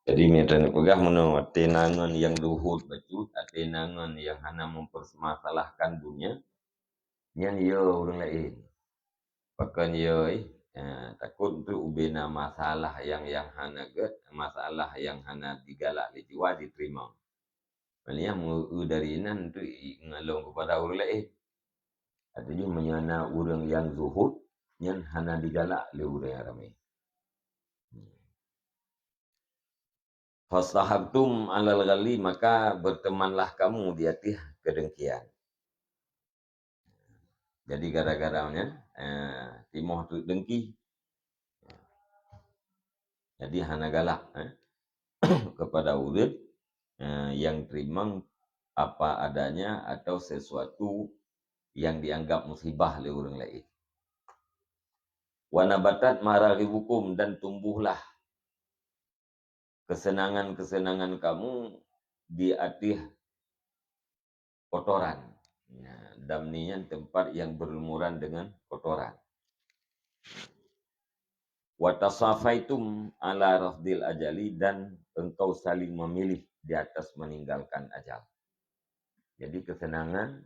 Jadi medan pegah menurut tenangan yang luhur baju, tenangan yang hanya mempermasalahkan dunia, yang dia orang lain. Bahkan dia takut untuk ubena masalah yang hanya masalah yang hanya digalak di jiwa diterima. Maksudnya dari nan tu ngalung kepada orang lain. Artinya menyana orang yang zuhud yang hanya digalak oleh orang yang ramai. Fasahabtum alal ghali, maka bertemanlah kamu di atas kedengkian. Jadi gara-garanya timoh tu dengki. Jadi hana galak kepada urut yang terima apa adanya atau sesuatu yang dianggap musibah oleh orang lain. Wa nabatat maraghibukum, dan tumbuhlah kesenangan-kesenangan kamu di atas kotoran. Damnian tempat yang berlumuran dengan kotoran. Wa tasafaitum ala rafdil ajali, dan engkau saling memilih di atas meninggalkan ajal. Jadi kesenangan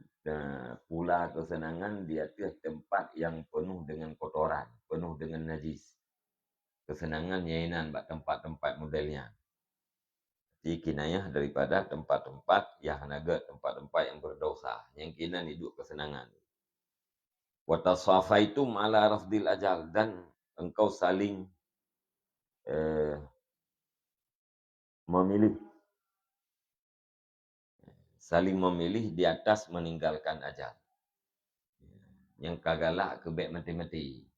pula kesenangan di atas tempat yang penuh dengan kotoran, penuh dengan najis. Kesenangan nyainan bak tempat-tempat modelnya. Jadi kinayah daripada tempat-tempat yang naga, tempat-tempat yang berdosa, yang kina hidup kesenangan. Wa tasafaitum ala rafdil ajal, dan engkau saling memilih di atas meninggalkan ajal. Yang kagalak kebek mati-mati,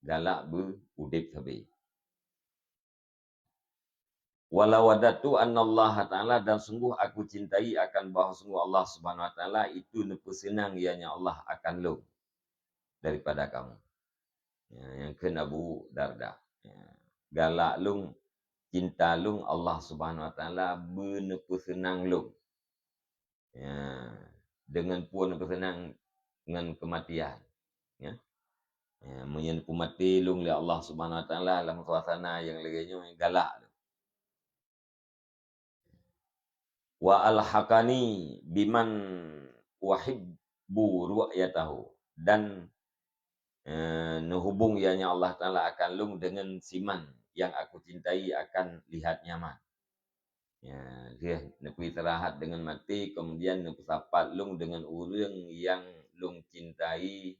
galak berudip habis. Walau wadatu annallaha ta'ala, dan sungguh aku cintai akan bahawa sungguh Allah subhanahu wa ta'ala itu nepesenang ianya Allah akan lu daripada kamu. Yang ke Abu Darda. Galak lung, cinta lung Allah subhanahu wa ta'ala bernepesenang lung. Dengan pun nepesenang dengan kematian. Menyentuh mati lung oleh Allah subhanahu wa ta'ala dalam suasana yang lainnya galak. Wa alhaqani biman wahibbu ru'yatahu, dan nehubung ianya Allah Ta'ala akan lung dengan siman yang aku cintai akan lihat nyaman. Dia nepi terahat dengan mati, kemudian nepi sapat lung dengan orang yang lung cintai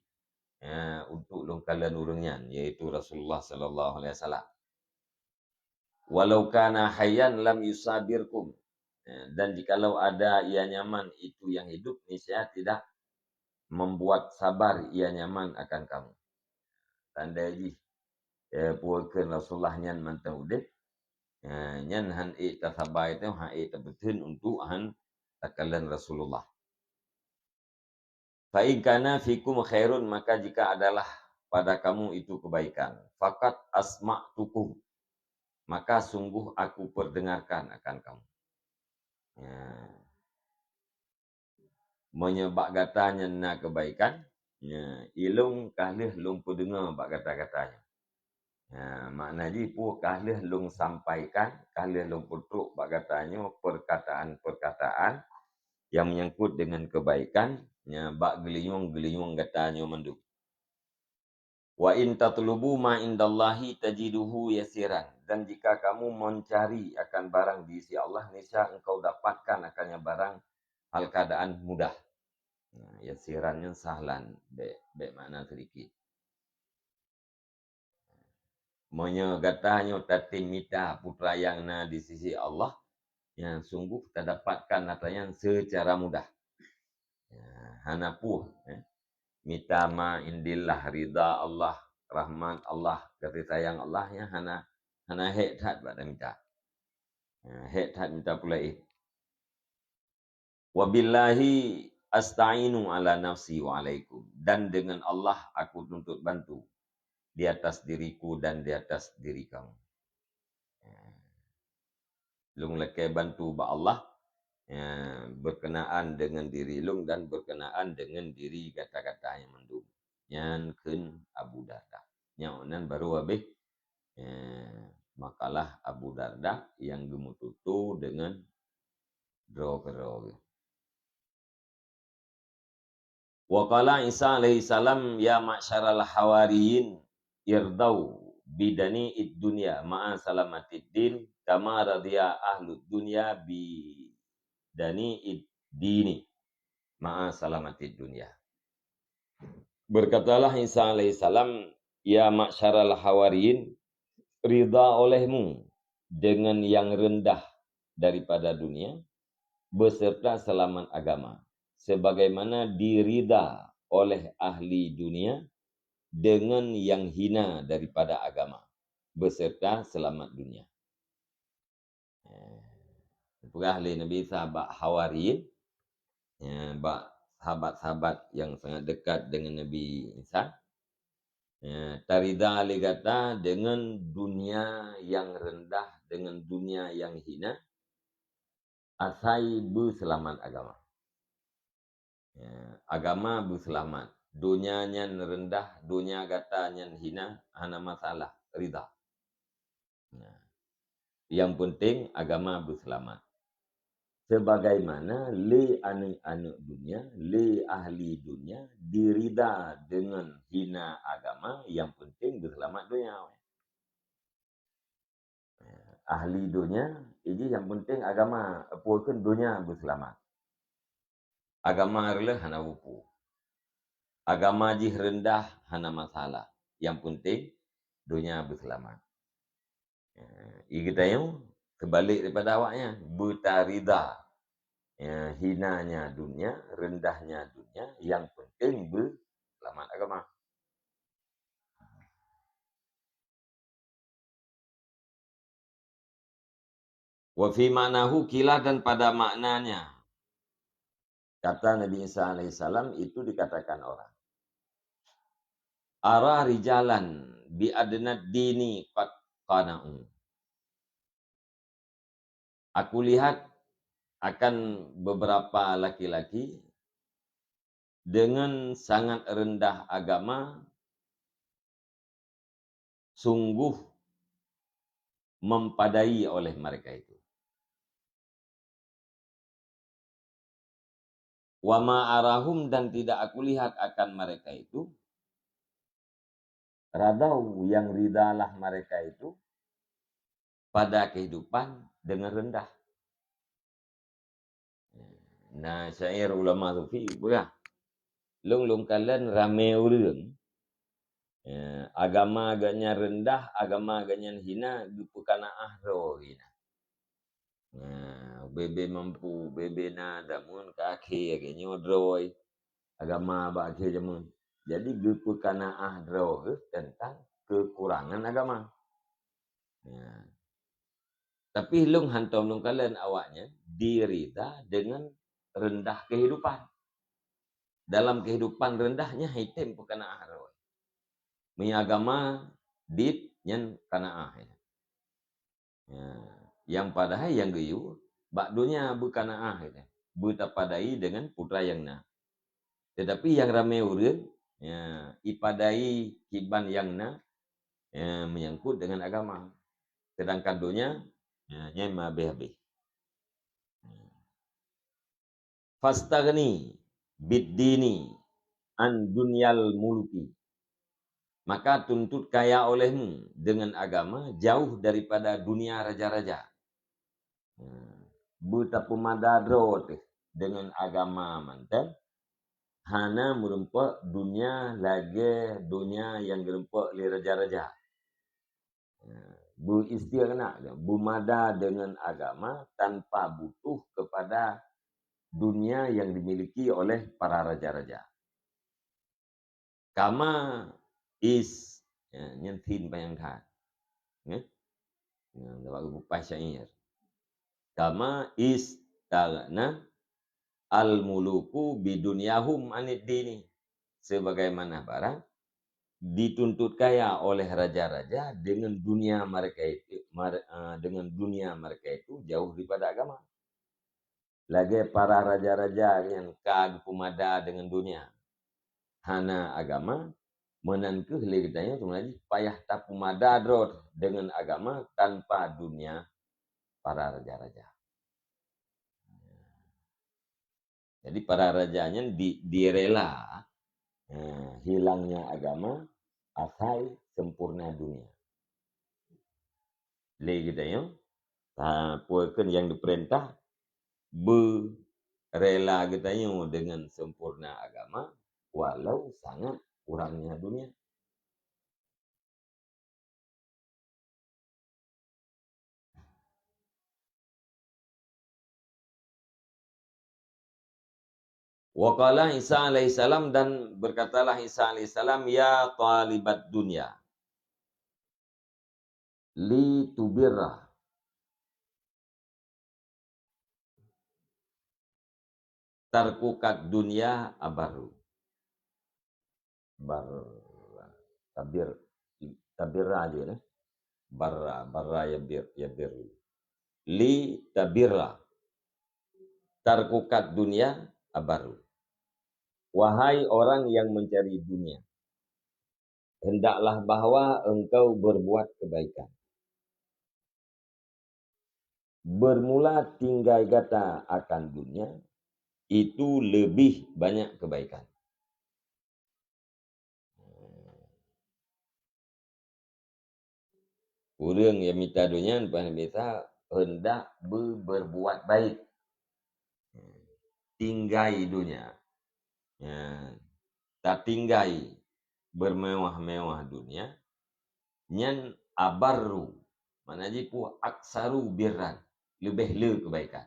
untuk lung kalian urangnya, yaitu Rasulullah sallallahu alaihi wasallam. Walau kana hayyan lam yusabirkum, dan jikalau ada ia nyaman itu yang hidup, niscaya tidak membuat sabar ia nyaman akan kamu. Tanda ji puakeun Rasulullah nyan mantau udip, nyan han tasabar itu han tabetun untuk han takalan Rasulullah. Fa in kana fikum khairun, maka jika adalah pada kamu itu kebaikan, faqat asma'tukum, maka sungguh aku perdengarkan akan kamu. Menyebab katanya na kebaikan, ilung kahlih lung pendengar bak kata-katanya. Maknanya pu kahlih lung sampaikan, kahlih lung putruk bak katanya perkataan-perkataan yang menyangkut dengan kebaikan, bak gelinyung-gelinyung katanya mendu. Wa in tatlubu ma indallahi tajiduhu yasiran, dan jika kamu mencari akan barang di sisi Allah, niscaya engkau dapatkan akannya barang hal keadaan mudah. Yasirannya sahlan, be makna sedikit. Menyegatanya tatim mita putra yang na di sisi Allah, yang sungguh kita dapatkan natanya secara mudah. Hanapuh mita ma indillah, ridha Allah, rahmat Allah, kasih sayang Allah, ya hana hektat pada minta. Hektat minta pula Wabillahi asta'inu ala nafsi wa alaikum, dan dengan Allah aku tuntut bantu di atas diriku dan di atas diri kamu. Lung lekai bantu ba Allah berkenaan dengan diri lung dan berkenaan dengan diri kata-kata yang mendung. Yang kun Abu Darda. Yang nan baru habis Makalah Abu Darda yang gemututu dengan draw. Wa qala Isa alaihi salam ya ma'syaral hawariyin irdau bidani id dunya ma'a salamatid din kama radiya ahlud dunya bi dani id dini ma'a salamatid dunya. Berkatalah Isa alaihi salam, ya ma'syaral hawariyin, ridha olehmu dengan yang rendah daripada dunia beserta selamat agama, sebagaimana dirida oleh ahli dunia dengan yang hina daripada agama beserta selamat dunia. Ahli Nabi sahabat Hawariyin, sahabat-sahabat yang sangat dekat dengan Nabi Isa. Tarida aligata dengan dunia yang rendah, dengan dunia yang hina, asai berselamat agama. Agama berselamat. Dunia yang rendah, dunia gata yang hina, hana masalah, rida. Yang penting agama berselamat. Sebagaimana li anu dunia, li ahli dunia dirida dengan hina agama, yang penting berselamat dunia. Ahli dunia ini yang penting agama apapun dunia berselamat. Agama adalah hana wupu. Agama jih rendah hana masalah. Yang penting dunia berselamat. Kita yang kebalik daripada awaknya, bertarida. Hinanya dunia, rendahnya dunia, yang penting berselamat agama. Wa fi ma'nahu kila, dan pada maknanya kata Nabi Isa alaihissalam itu dikatakan orang. Ara rijalan bi adnad dini qad qana'u. Aku lihat akan beberapa laki-laki dengan sangat rendah agama sungguh mempadai oleh mereka itu. Wa ma arahum, dan tidak aku lihat akan mereka itu radau, yang ridalah mereka itu pada kehidupan dengan rendah. Nah, syair ulama sufi berah. Long kalian rame urang. Agama agaknya rendah, agama agaknya hina, bukan ahro hina. Bebe mampu, bebe na damun kaki agaknya droi. Agama bagi jamun. Jadi bukan ahro tentang kekurangan agama. Tapi long hantam long kalian awaknya dirida dengan rendah kehidupan. Dalam kehidupan rendahnya hitam bukan ahro. Agama dit yang kana yang padahal yang geyu bakdunya bukan buta padai dengan putra yang na. Tetapi yang ramai urang ipadai kiban yang na menyangkut dengan agama. Sedangkan dunia nya habis-habis. Fastagni biddini an dunyal muluki. Maka tuntut kaya olehmu dengan agama jauh daripada dunia raja-raja. Buta pemadadro dengan agama mantan. Hana merempak dunia lagi dunia yang gerempak li raja-raja. Beristighna, bumada dengan agama tanpa butuh kepada dunia yang dimiliki oleh para raja-raja. Kama is nyentin bayangkan. Dapat bupai syair. Kama istagna al-muluku bidunyahum anid dini. Sebagaimana barang dituntut kaya oleh raja-raja dengan dunia mereka itu jauh daripada agama. Lagi para raja-raja yang kagum pemada dengan dunia hana agama, Menanke hele katanya sebenarnya payah tapu madadro dengan agama tanpa dunia para raja-raja. Jadi para rajanya direla hilangnya agama asal sempurna dunia. Le katanya puakan yang diperintah berela katanya dengan sempurna agama walau sangat kurangnya dunia. Waqala Isa alaihissalam, dan berkatalah Isa alaihissalam, ya talibat dunia, li tubirra, tarkukat dunia abaru. Bar tabir tabirra aja ya. Barra ya bir. Li tabirra, tarkukat dunia abaru. Wahai orang yang mencari dunia, hendaklah bahwa engkau berbuat kebaikan. Bermula tinggal kata akan dunia, itu lebih banyak kebaikan. Orang yang minta dunia, biasa hendak berbuat baik. Tinggai dunia. Tak tinggai bermewah-mewah dunia. Nyan abaru. Mana jipu aksaru birran. Lebih le kebaikan.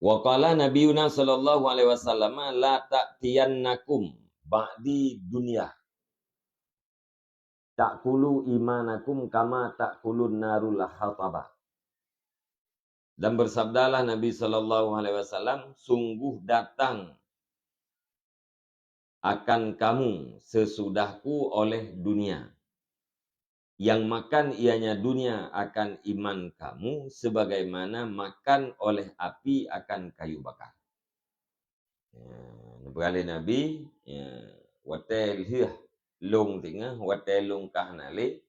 Wa qala nabiyuna sallallahu alaihi wasallam la ta'tiyannakum ba'di dunya. Ta'kulu imanakum kama ta'kulun narul hatabah. Dan bersabdalah Nabi sallallahu alaihi wasallam, sungguh datang akan kamu sesudahku oleh dunia. Yang makan ianya dunia akan iman kamu sebagaimana makan oleh api akan kayu bakar. Berkali Nabi, watel hih long tingah, watel long kahnale,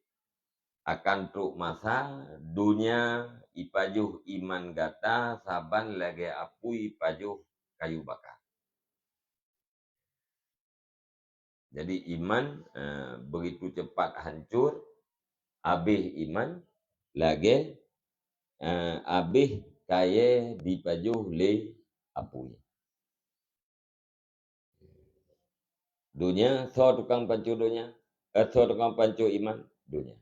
akan truk masa dunia ipajuh iman gata saban lagi apu ipajuh kayu bakar. Jadi iman begitu cepat hancur, habis iman lagi habis kaya dipajuh le apu. Dunia so tukang pancu dunia, so tukang pancu iman dunia.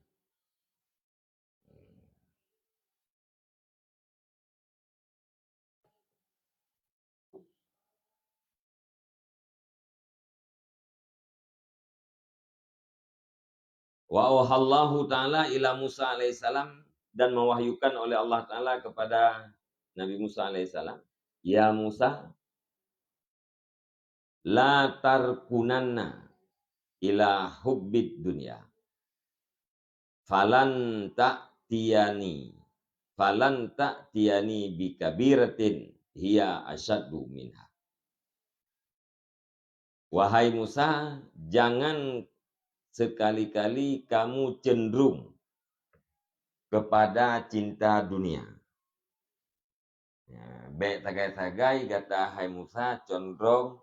Wa auhallahu ta'ala ila Musa alaihissalam, dan mewahyukan oleh Allah Ta'ala kepada Nabi Musa alaihissalam, ya Musa, la tarkunanna ila hubbid dunya, falan ta'tiyani bikabiratin hiya asyaddu minha. Wahai Musa, jangan sekali-kali kamu cenderung kepada cinta dunia. Baik tagai-tagai kata hai Musa condong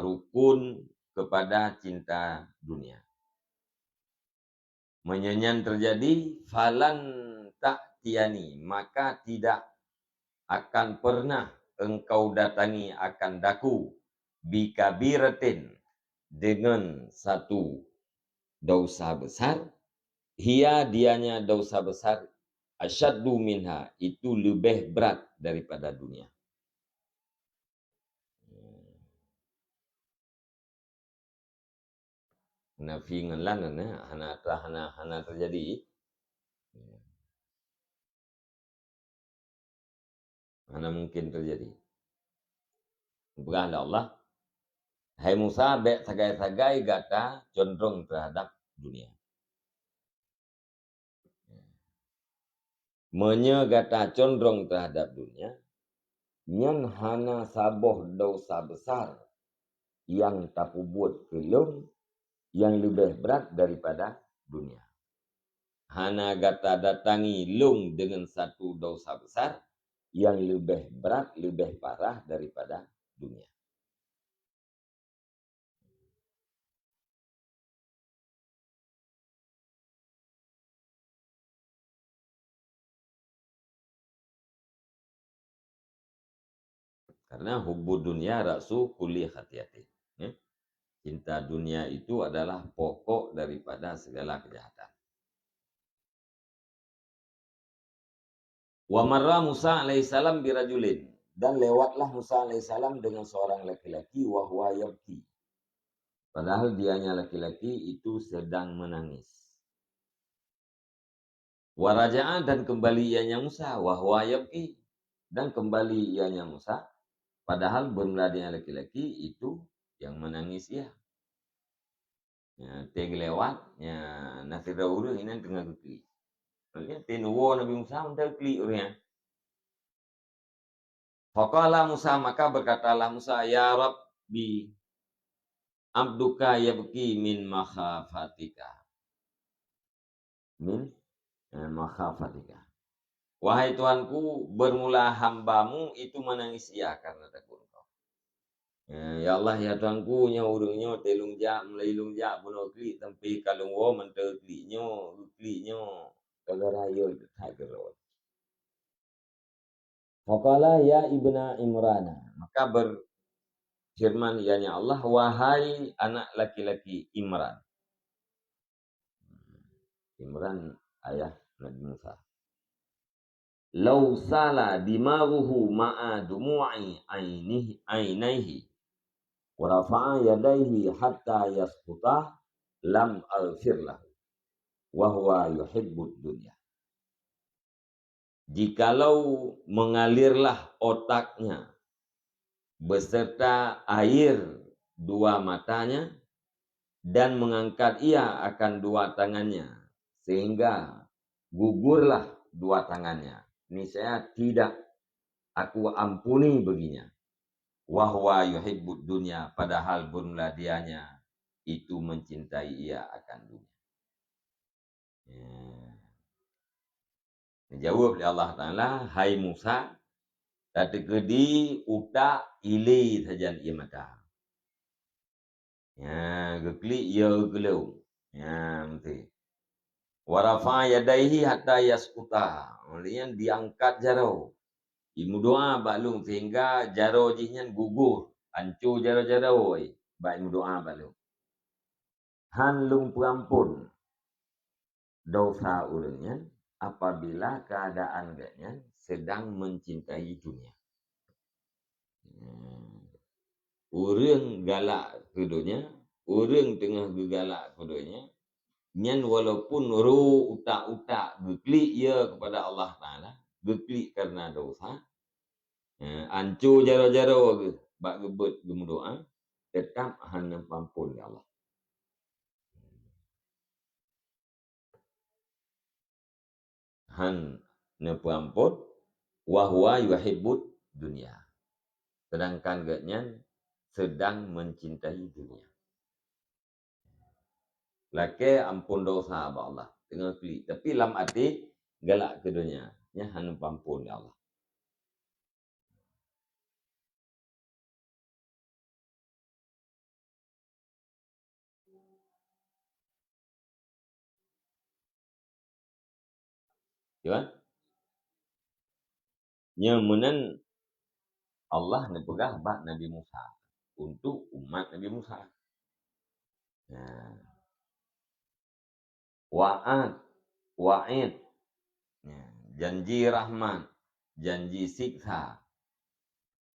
rukun kepada cinta dunia. Menyanyian terjadi, falan ta'tiyani, maka tidak akan pernah engkau datangi akan daku bikabiratin, dengan satu dosa besar, hiya dianya dosa besar, asyaddu minha, itu lebih berat daripada dunia. Nafi ngelan hana terjadi, mana mungkin terjadi. Bukan Allah. Hai Musa, bek sagai-sagai gata condong terhadap dunia. menyegata condong terhadap dunia, nyan hana saboh dosa besar yang tapu buat kelum yang lebih berat daripada dunia. Hana gata datangi lung dengan satu dosa besar yang lebih berat, lebih parah daripada dunia. Karena hubbu dunia raksu kulli khatiatin. Cinta dunia itu adalah pokok daripada segala kejahatan. Wa marra Musa alaihissalam birajulin. Dan lewatlah Musa alaihissalam dengan seorang laki-laki wa huwa yabki. Padahal dianya laki-laki itu sedang menangis. Wa raja'a dan kembali ianya Musa wa huwa yabki. Dan kembali ianya Musa. Padahal bermula dia laki-laki itu yang menangis ia. Ya, teg lewat, ya, nasi dahulu ini tengah kekli. Maksudnya, tenuwa Nabi Musa mentah kekli orangnya. Faqala Musa, maka berkatalah Musa, ya Rabbi, abduka yabki min makhafatika. Min makhafatika. Wahai Tuhanku, bermula hambamu itu menangis ia karena takut kau. Ya Allah, ya Tuhanku, nya urungnya telung jak, melailung jak, bunuh klik, tapi kalung wo mentah kliknya, kalau rayo itu tak gerot. Faqala ya ibna Imrana, maka berfirman ianya Allah, wahai anak laki-laki Imran. Imran ayah Nabi Musa. Lau sala dimaruhu ma'a dumu'i ainaihi wa rafa'a yadaihi hatta yasqutah lam alfir lahu wa huwa yuhibbud dunya. Jikalau mengalirlah otaknya beserta air dua matanya dan mengangkat ia akan dua tangannya sehingga gugurlah dua tangannya, niscaya tidak aku ampuni baginya. Wahwa yuhibbud dunya, padahal bermula dianya itu mencintai ia akan dunia. Dijawab oleh Allah Ta'ala, hai Musa, tadi kedi utak ili sajan ia mata. Ya, geklik ya gelau. Ya, mesti. Warafa yadaihi hatta yasquta. Maksudnya diangkat jaro. Imu doa balung sehingga jaro jihnya gugur. Hancur jaro-jaro. Baik imu doa balung. Han lung perampun dosa ulangnya apabila keadaan gaknya sedang mencintai dunia. Urang galak kedunya, urang tengah gegalak kedunya, nyan walaupun ru utak-utak geklik ia kepada Allah Ta'ala, geklik karena dosa, hancur jaro-jaro ke, bak gebet gemudoa, tetap hanya pampun ya Allah. Han nepampun, wahwa yuhibbud dunia. Sedangkan gaknya sedang mencintai dunia. Laki ampun dosa ba Allah tengah klik, tapi lam arti galak ke dunia, nya han pampun ya Allah. Cuman nyamunan Allah nepegah bak Nabi Musa untuk umat Nabi Musa. Nah, wa'id, janji rahmat, janji siksa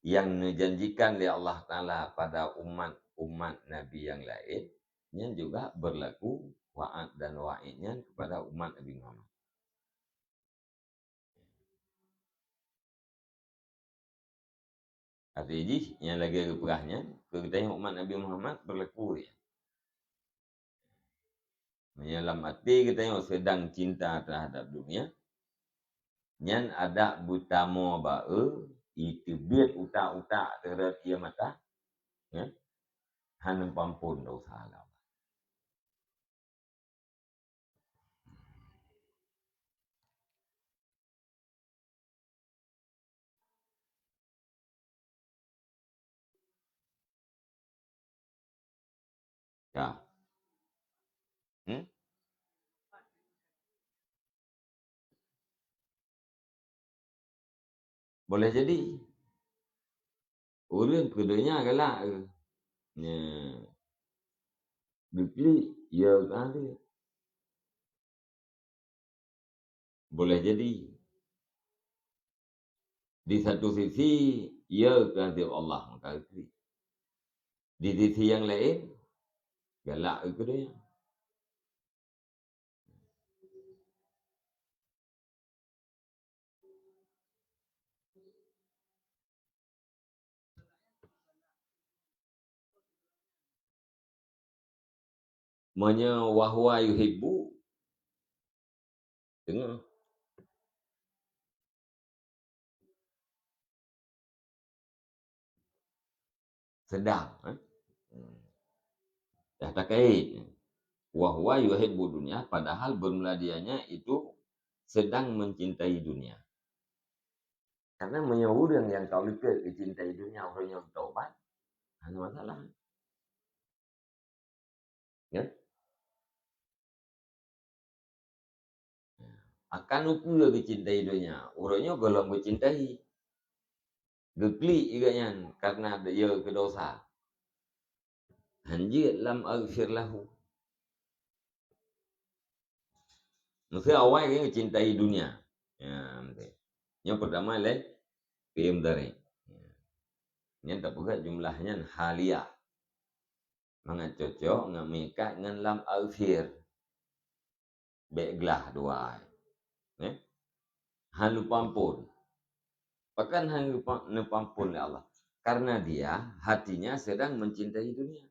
yang dijanjikan oleh Allah Ta'ala pada umat Nabi yang lain, yang juga berlaku wa'ad dan wa'idnya kepada umat Nabi Muhammad. Artinya yang lagi perahnya, kita umat Nabi Muhammad berlaku ya. Menyelam hati kita yang sedang cinta terhadap dunia, nyan ada butamo bae itu biat utak-utak teret ia mata ya hanum pampun dosa lah. Ya. Hmm? Boleh jadi urang keduanya galak nya dikli ya kan boleh jadi di satu sisi ya kehendak Allah maka di sisi yang lain galak keduanya. Manya wahwa yuhibbu dengar sedang dah tak kait wahwa yuhibbu dunia padahal bermula dianya itu sedang mencintai dunia. Karena menyuruh yang kau lihat dicintai dunia orangnya bertobat hanya masalah ya akan ukur dicintai dunia orangnya golong mencintai gekli iganya karena dia kedosa hanji lam aghfir lahu mesti awal yang mencintai dunia ya yang pertama adalah PM dari yang tak buka jumlahnya halia mangat cocok ngamika dengan lam aghfir beglah dua ya halu pampun bahkan halu pampun ya Allah karena dia hatinya sedang mencintai dunia.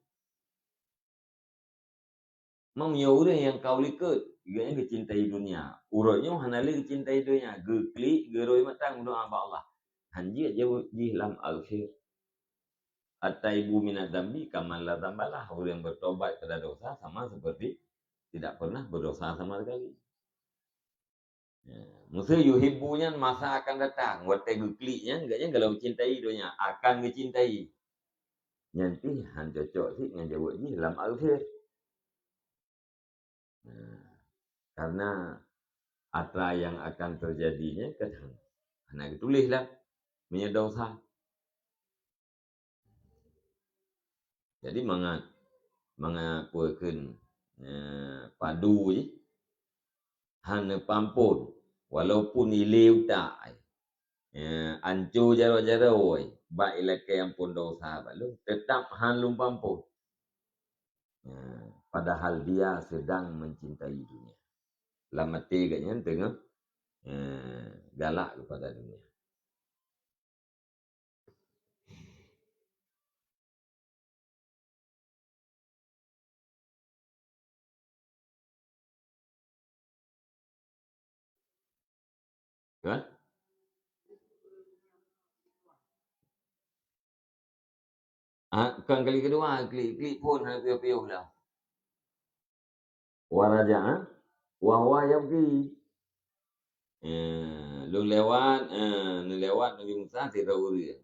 Mam ya orang yang kau likut, dia kecintai dunia. Urutnya hanali kecintai dunia. Gekli, geroi matang doa apa Allah. Hanji aja jihlam al-khir. At-taibu minad dambi kaman la dambalah. Orang yang bertobat pada dosa sama seperti tidak pernah berdosa sama sekali. Ya. Musuh yuhibbunya masa akan datang. Wate geklinya, enggaknya kalau mencintai dunia. Akan mencintai. Nanti han cocok sih ngejawab jihlam al-khir. Karena apa yang akan terjadinya kan nah tulislah punya dosa jadi mengakukan padu je hana pampun walaupun ileu tak ancu jaro-jaro ba ilake ampun dosa balu tetap halum pampun padahal dia sedang mencintai dunia lama teganya tengah galak kepada dunia. Kan? Kan kali kedua klik pun ada piuh lah. Waraja wahwa yabki lu lewat lu lewat Nabi Musa tidak uri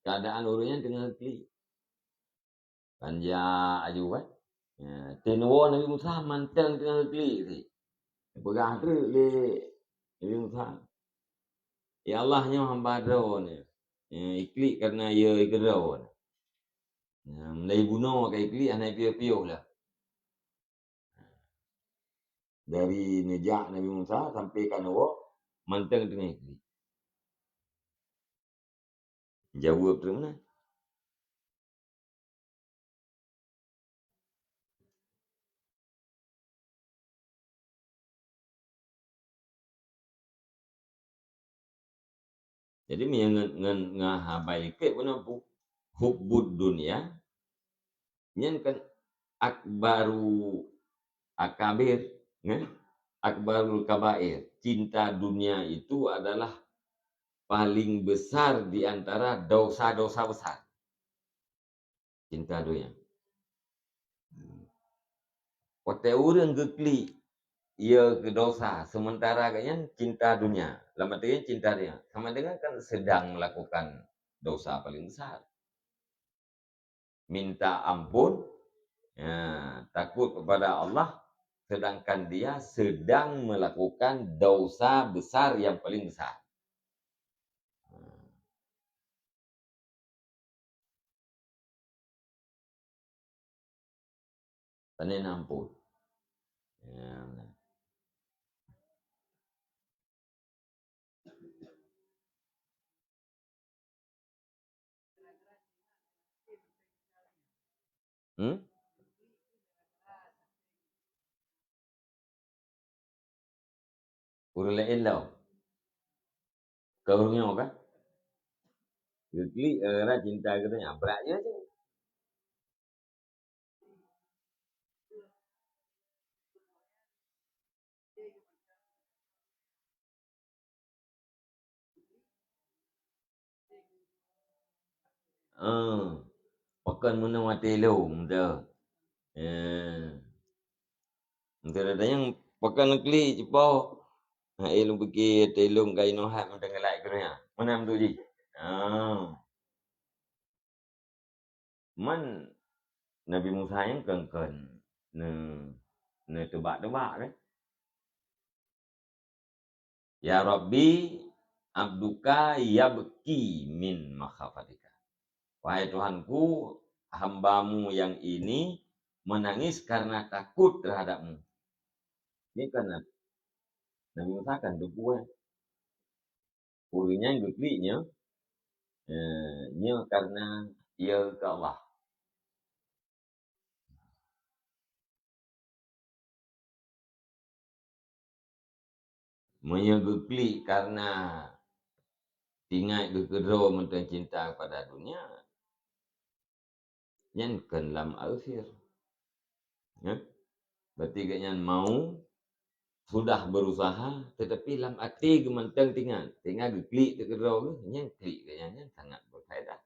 keadaan urinya dengan klik panja ajuan tenwo Nabi Musa manteng dengan klik si pegah tu le Nabi Musa ya Allahnya hamba drone iklik karena ia ikrau mulai bunuh kai iklik anak piu-piu lah dari nejak Nabi Musa sampai kanawo manteng dengan iklik jawab tu mana jadi yang ngahabai ke pun hubbud dunia nyen kan akbaru akabir kan akbarul kabair. Cinta dunia itu adalah paling besar di antara dosa-dosa besar. Cinta dunia. Kote urang gekli ia ke dosa, sementara kalian cinta dunia. Lama artinya cinta dunia. Sama dengan kan sedang melakukan dosa paling besar. Minta ampun, ya, takut kepada Allah, sedangkan dia sedang melakukan dosa besar yang paling besar. Panen ampun. Ya. Hmm? Urang elau. Kau urang apa? Gekli era cinta katanya berat je. Pakan mana mati elong tu. Untuk datanya pakan nekli cepau. Ha elong pergi telong kai nohat macam ngelak kerana. Mana tu ji? Man Nabi Musa yang kengken ne tebak-tebak kan. Ya Rabbi abduka yabki min makhafatika. Wahai Tuhanku, hambamu yang ini menangis karena takut terhadapmu. Ini karena Nabi Musa kan dukuan. Urinya yang geklinya, nya karena ia ke Allah. Menyegekli karena ingat gegero mentang cinta kepada dunia. Yang kan lam alfir. Ya? Berarti kan mau sudah berusaha tetapi lam hati gementang tinggal geklik gegero tu yang klik kayaknya sangat berfaedah.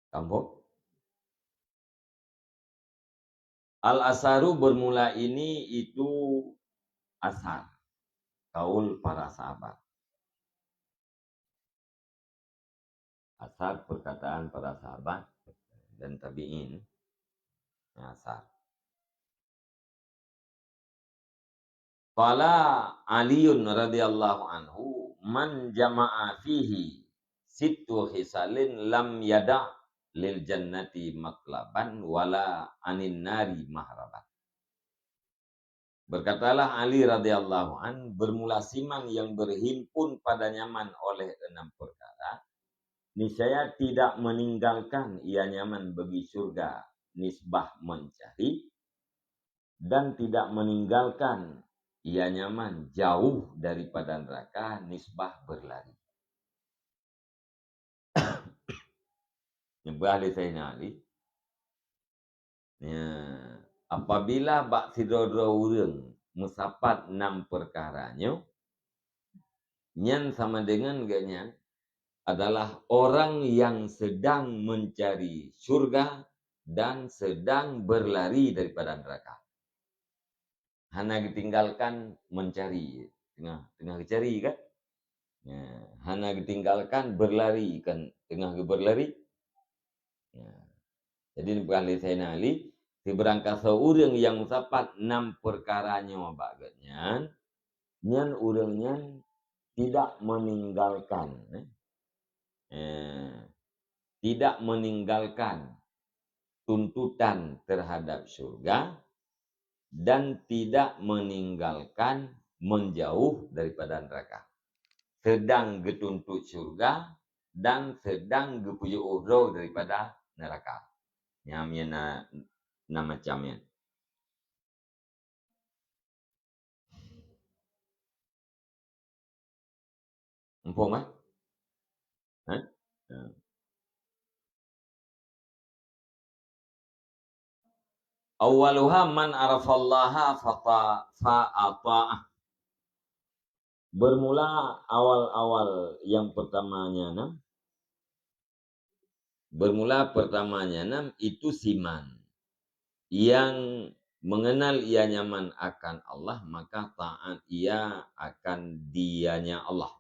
Kampung. Al-asaru bermula ini itu asar. Kaul para sahabat. Asar perkataan para sahabat dan tabi'in. Asar. Qala Aliun radhiyallahu anhu man jama'a fihi sittu hisalin lam yada lil jannati maklaban wala anin nari mahraban. Berkatalah Ali radhiyallahu an, bermula siman yang berhimpun pada nyaman oleh 6 perkara, niscaya tidak meninggalkan ia nyaman bagi surga nisbah mencari, dan tidak meninggalkan ia nyaman jauh daripada neraka nisbah berlari. Nyebah Ali Sayyidina Ali. Ya, apabila bak sidodro urang musapat 6 perkaranya, nyan sama dengan ganyan adalah orang yang sedang mencari surga dan sedang berlari daripada neraka. Hana ditinggalkan mencari, tengah cari kan? Ya, hana ditinggalkan berlari kan, tengah berlari. Ya. Jadi bukan Sayyidina Ali, diberangkat seorang yang musapat 6 perkaranya baganya, nyan urangnya tidak meninggalkan tidak meninggalkan tuntutan terhadap surga dan tidak meninggalkan menjauh daripada neraka. Sedang getuntut surga dan sedang gepuju urdo daripada neraka. Nyamnya na macamnya. Empung Ha? Ha. Awaluha man arafallaha fa'ata'ah. Bermula awal-awal yang pertamanya itu siman yang mengenal ia nyaman akan Allah, maka taat ia akan dianya Allah.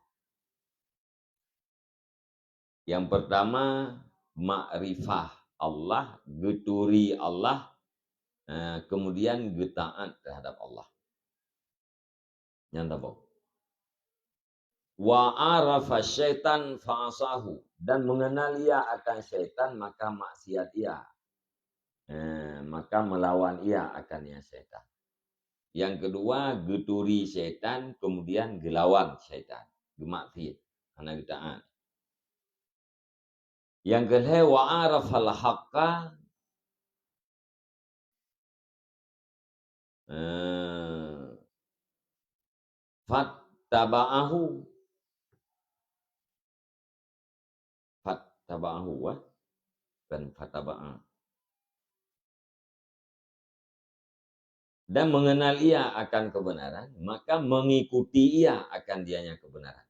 Yang pertama makrifah Allah, geturi Allah, kemudian getaat terhadap Allah. Yang tahu. Wa arafa syaitan fa'asahu, dan mengenal ia akan syaitan maka maksiat ia, maka melawan ia akan yang syaitan. Yang kedua geturi syaitan, kemudian gelawan syaitan, gemaksiat karena getaat. Yang kedua wa arafal haqqa, fattaba'ahu dan fattaba'ah, dan mengenal ia akan kebenaran maka mengikuti ia akan dianya kebenaran.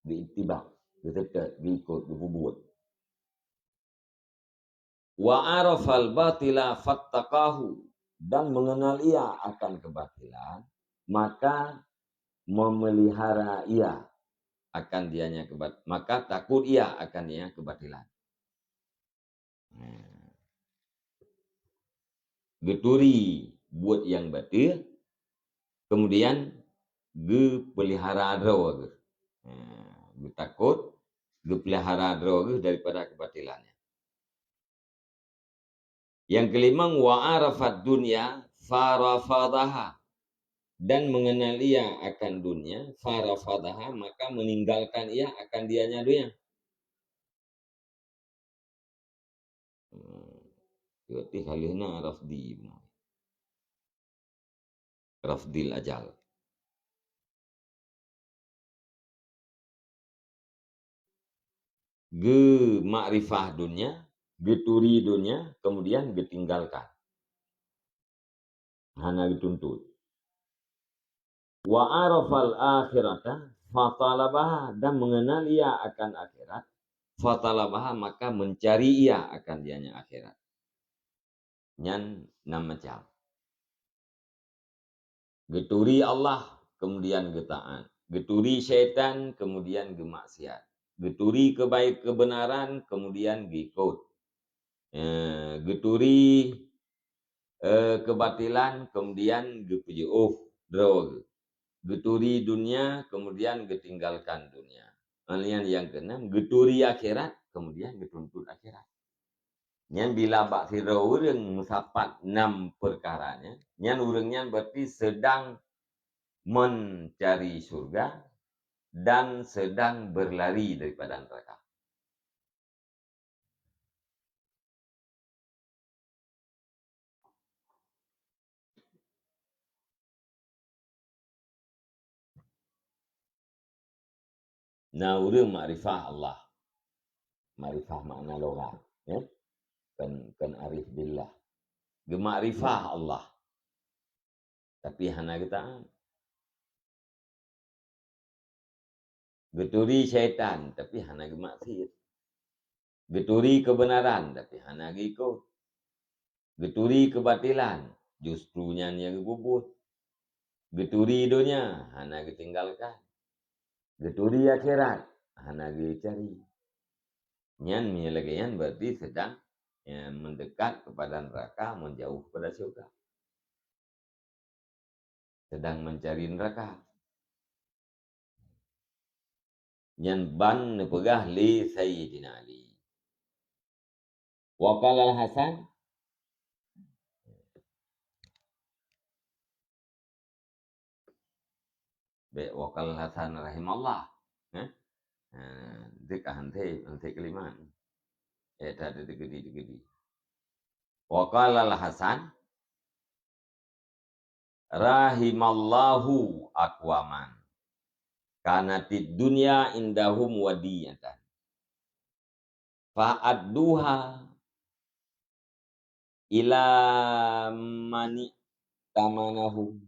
Diittiba, ditetap, diikut, dibuat. Wa arafal batila fattaqahu, dan mengenal ia akan kebatilan maka memelihara ia akan dianya kebatilan, maka takut ia akan dianya kebatilan. Geturi buat yang batil, kemudian ge pelihara adro, ge takut, ge pelihara adro daripada kebatilannya. Yang kelima wa arafat dunya farafadaha, dan mengenal ia akan dunia, farafadaha, maka meninggalkan ia akan dianya dunia. Berarti halihna rafdil ajal. Ge makrifah dunia, geturi dunia, kemudian getinggalkan. Hana dituntut. Wa arafal akhirata fatalabaha, dan mengenal ia akan akhirat, fatalabaha, maka mencari ia akan dianya akhirat. Nyan nama macam. Geturi Allah, kemudian getaat. Geturi syaitan, kemudian gemaksiat. Geturi kebenaran, kemudian gikut. Geturi kebatilan, kemudian drog. Geturi dunia, kemudian getinggalkan dunia. Yang keenam, geturi akhirat, kemudian getuntut akhirat. Nyan bila bak sira urang musapat 6 perkaranya, nyan urangnya berarti sedang mencari surga dan sedang berlari daripada neraka. Nah, urang makrifah Allah. Makrifah makna loghat, ya. Kan arif billah. Gemakrifah Allah. Tapi hana kita geturi syaitan, tapi hana gemaksiat. Geturi kebenaran, tapi hana ikut. Geturi kebatilan, justru nyan yang bubut. Geturi dunia, hana ditinggalkan. Geturi akhirat, hana dicari. Nyan menyelagayan berarti sedang mendekat kepada neraka, menjauh kepada surga. Sedang mencari neraka. Nyan ban nepegah li Sayyidina Ali. Wa qala al-Hasan, wa qala al-Hasan rahimallah. Dikah hante kelima. Tadi digedi. Wa qala al-Hasan rahimallahu aqwaman kanatid dunya indahum wadiyatan fa'adduha ila mani tamanahu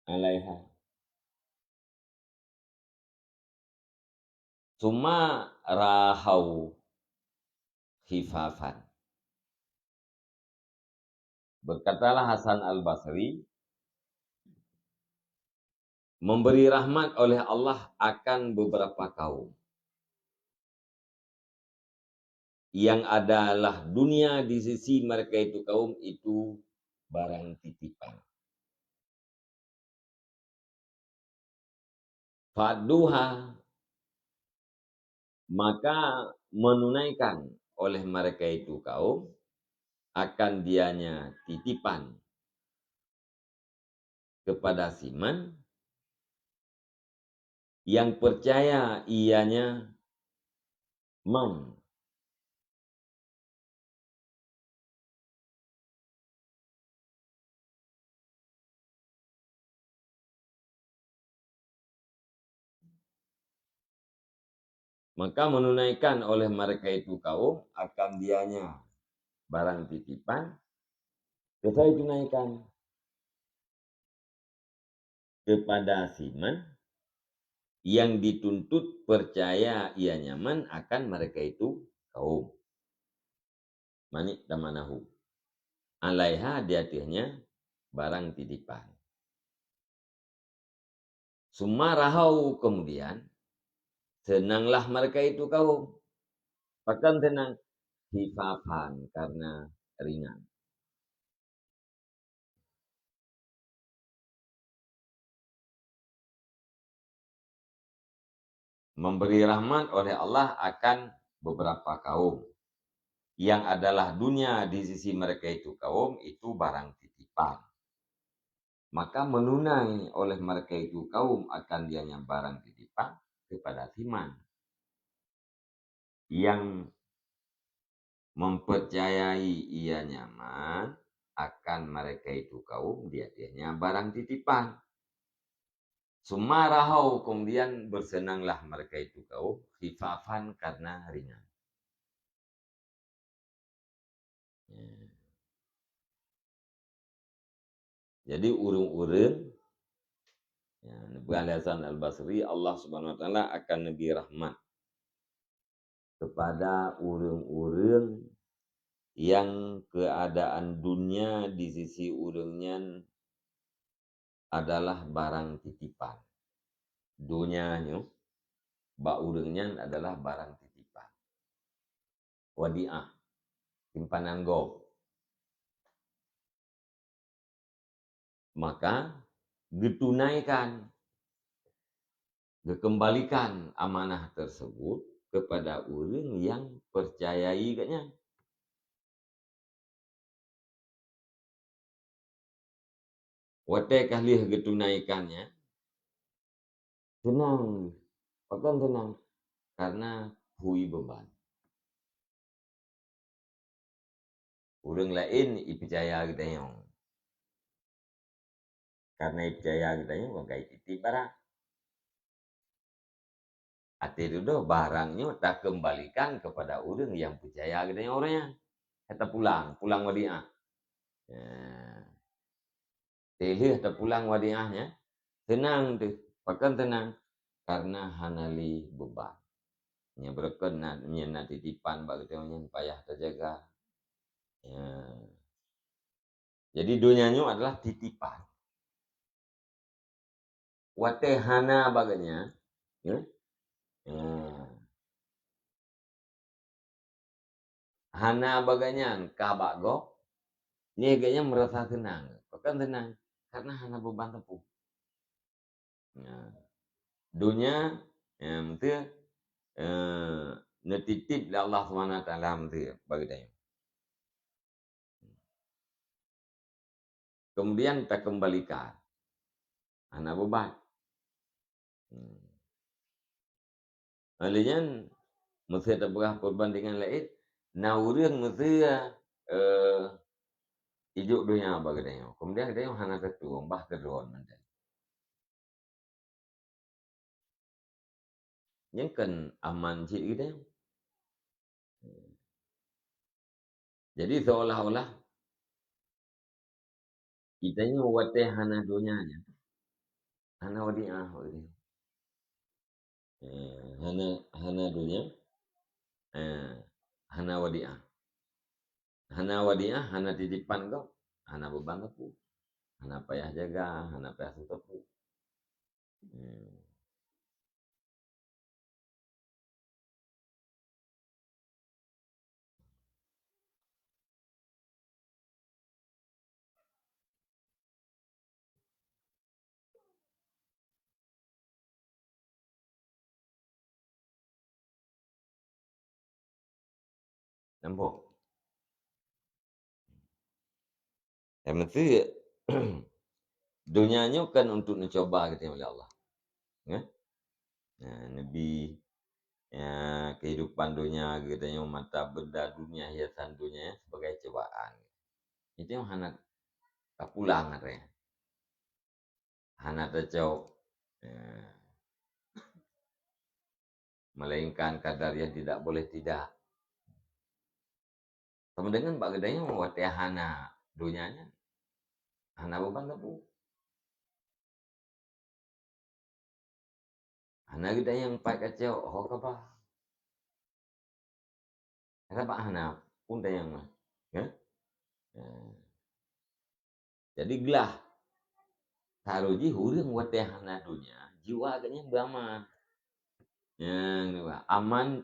alaiha. Summa rahau khifafan. Berkatalah Hasan al-Basri, memberi rahmat oleh Allah akan beberapa kaum yang adalah dunia di sisi mereka itu kaum itu barang titipan. Faduha, maka menunaikan oleh mereka itu kaum akan dianya titipan kepada siman yang percaya ianya man. Maka menunaikan oleh mereka itu kaum akan dianya barang titipan, kita tunaikan kepada siman yang dituntut percaya ia nyaman akan mereka itu kaum. Manik damanahu. Alaiha di atasnya barang titipan. Sumarahau kemudian senanglah mereka itu kaum. Bahkan tenang hifafan karena ringan. Memberi rahmat oleh Allah akan beberapa kaum yang adalah dunia di sisi mereka itu kaum itu barang titipan. Maka menunai oleh mereka itu kaum akan dianya barang titipan kepada siman yang mempercayai ia nyaman akan mereka itu kaum dia barang titipan. Sumarahau kemudian bersenanglah mereka itu kaum khifafan karena ringan. Jadi urung-urung Nabi Hasan al-Basri, Allah subhanahu wa ta'ala akan lebih rahmat kepada urung-urung yang keadaan dunia di sisi urungnya adalah barang titipan. Dunianya, bak urungnya adalah barang titipan. Wadi'ah, simpanan gold. Maka ditunaikan, dikembalikan amanah tersebut kepada orang yang percayai katnya. Watai kahlih ditunaikannya, tenang, bahkan tenang, karena hui beban. Orang lain percaya kita yang, karena percaya kita yang, bukan itu barang. Arti itu barangnya tak kembalikan kepada orang yang percaya kita yang orangnya. Kita pulang wadiah. Telih atau pulang wadiahnya, tenang tu, bahkan tenang, karena hanali beban. Nya berkenan, nya nak titipan bagi yang payah terjaga. Ya. Jadi dunianya adalah titipan. Wate hana baganya, ya. Hana baganya kabak go, ni agaknya merasa tenang, bahkan tenang, karena hana beban tepuk. Ya. Dunia, mesti netitip lah Allah SWT mesti bagi dia. Kemudian kita kembalikan anak beban. Alian mesti ada berah perbandingan lain. Naurang mesti hidup dunia bagi dia. Kemudian dia hana ketua, bah kedua nanti. Nya kan aman cik kita. Jadi seolah-olah kita ni wate hana dunianya. Hana wadi'ah. Hana dunia. Hana wadi'ah. Hana wadi'ah, hana titipan kau. Hana beban aku. Hana payah jaga, hana payah sutup. Nampak? Yang mesti dunianya kan untuk mencoba kita oleh Allah. Ya? Nabi ya, kehidupan dunia katanya mata benda dunia hiasan dunia sebagai cobaan. Itu yang hana tak pulang katanya. Hana tercau melainkan kadar yang tidak boleh tidak. Sama dengan bak gedanya wate hana dunianya. Hana beban tapu. Hana gedanya yang empat kacau, oh apa? Kenapa hana pun yang ya? Jadi gelah taruji hurung wate hana dunia, jiwa agaknya beraman. Yang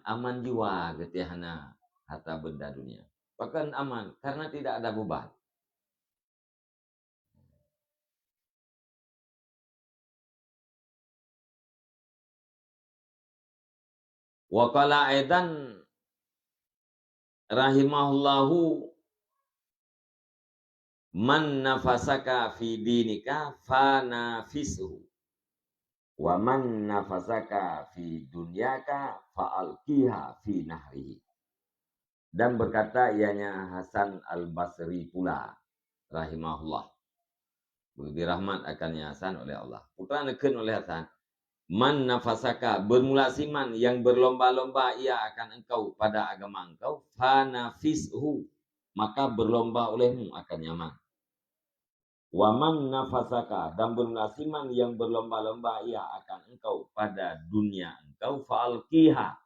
aman jiwa ketika hana harta benda dunia. Bahkan aman karena tidak ada beban. Wa qala aidan rahimahullahu man nafasaka fi dinika fanafisuhu wa man nafasaka fi dunyaka fa'alqiha fi nahrihi. Dan berkata ianya Hasan Al-Basri pula rahimahullah. Beri rahmat akannya Hasan oleh Allah. Putra neken oleh Hasan. Man nafasaka bermula siman yang berlomba-lomba ia akan engkau pada agama engkau. Fanafishu maka berlomba olehmu akan nyaman. Waman nafasaka dan bermula siman yang berlomba-lomba ia akan engkau pada dunia engkau. Fa'alqiha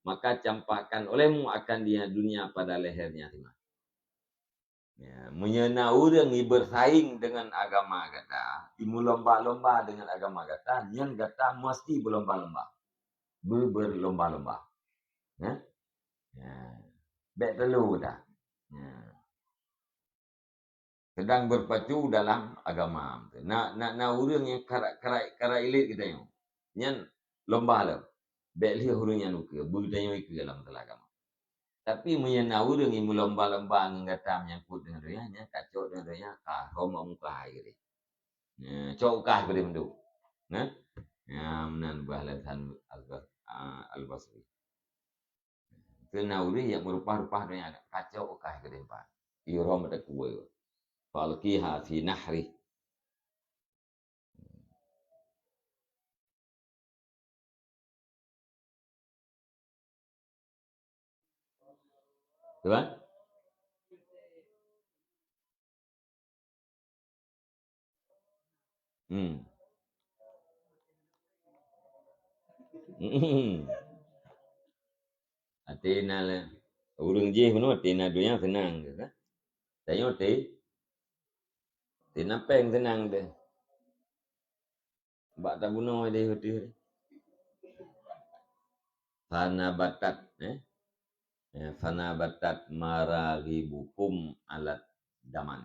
maka campakkan olehmu akan dia dunia pada lehernya. Ya, menyena orang yang bersaing dengan agama kata, imu lomba-lomba dengan agama kata, nyan kata mesti berlomba-lomba. Berlomba-lomba. Ya? Ya. Baik telu kata. Ya. Sedang berpacu dalam agama. Nak orang yang karak ilit kita yang. Nyan lomba lah. Baik lihat orang yang nuka. Budaya ke dalam agama. Tapi menyena orang yang melomba-lomba kata menyangkut dengan dia, kacau dengan dia, Roma muka gitu. Cok kah beri mendu. Nah, ya menan bahlasan Al-Basri. Kena uri yang merupa-rupa dengan kacau kah ke depan. Irom ada kuwe. Falqiha fi nahri. Tuan? Atina lah. Urung je pun atina dunia senang ke kan? Tanya tina peng senang deh. Bak tak bunuh dia hati. Fana batat fana batat maraghibukum alat daman.